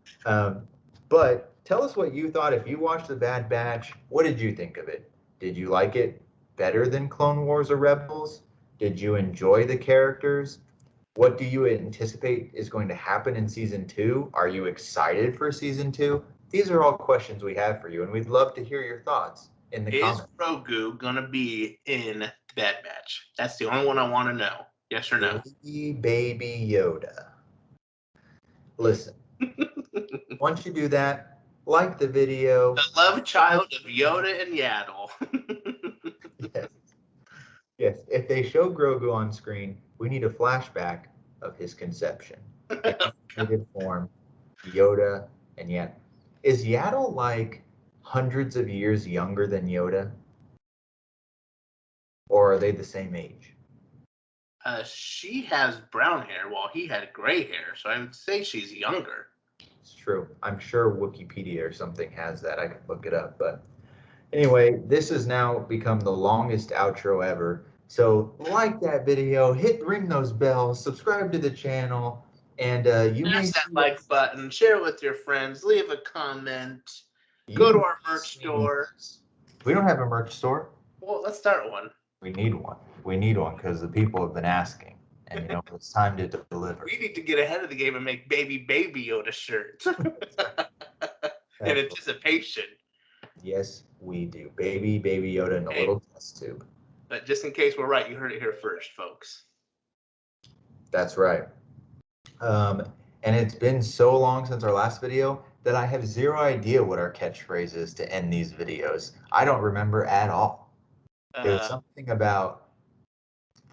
S1: But tell us what you thought. If you watched the Bad Batch, what did you think of it? Did you like it better than Clone Wars or Rebels? Did you enjoy the characters? What do you anticipate is going to happen in season 2? Are you excited for season 2? These are all questions we have for you, and we'd love to hear your thoughts in the
S2: Is
S1: comments.
S2: Grogu gonna be in Bad Batch? That's the only one I want to know. Yes or no?
S1: Baby Yoda. Listen, once you do that, like the video.
S2: The love child of Yoda and Yaddle.
S1: Yes. Yes. If they show Grogu on screen, we need a flashback of his conception. In animated form, Yoda and Yaddle. Is Yaddle like hundreds of years younger than Yoda? Or are they the same age?
S2: She has brown hair while he had gray hair, so I would say she's younger.
S1: It's true. I'm sure Wikipedia or something has that. I could look it up. But anyway, this has now become the longest outro ever. So like that video, ring those bells, subscribe to the channel, and you may
S2: Smash that
S1: see
S2: like button, share it with your friends, leave a comment, go to our merch store.
S1: We don't have a merch store.
S2: Well, let's start one.
S1: We need one. We need one because the people have been asking, and it's time to deliver.
S2: We need to get ahead of the game and make Baby Yoda shirts in anticipation.
S1: Yes, we do. Baby Yoda in a little test tube.
S2: But just in case we're right, you heard it here first, folks.
S1: That's right. And it's been so long since our last video that I have zero idea what our catchphrase is to end these videos. I don't remember at all. It was something about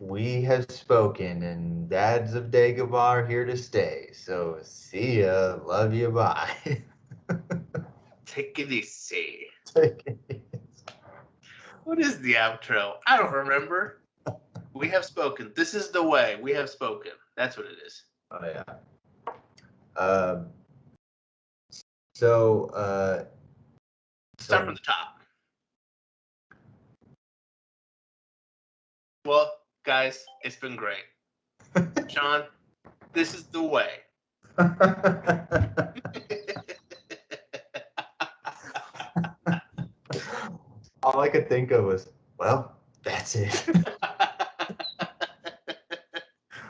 S1: we have spoken and dads of Dagobah are here to stay. So see ya. Love you. Bye.
S2: Take it easy.
S1: Take it easy.
S2: What is the outro? I don't remember. We have spoken. This is the way. We have spoken. That's what it is.
S1: Oh yeah. So
S2: start from the top. Well, guys, it's been great. Sean, this is the way.
S1: All I could think of was, well, that's it.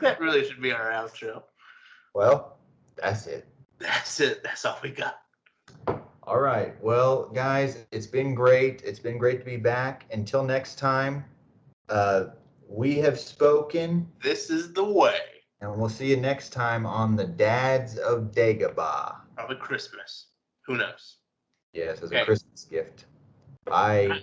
S2: That really should be our outro.
S1: Well, that's it.
S2: That's it. That's all we got.
S1: All right. Well, guys, it's been great. It's been great to be back. Until next time, we have spoken.
S2: This is the way.
S1: And we'll see you next time on the Dads of Dagobah.
S2: Probably Christmas. Who knows?
S1: Yes, as a Christmas gift. Bye.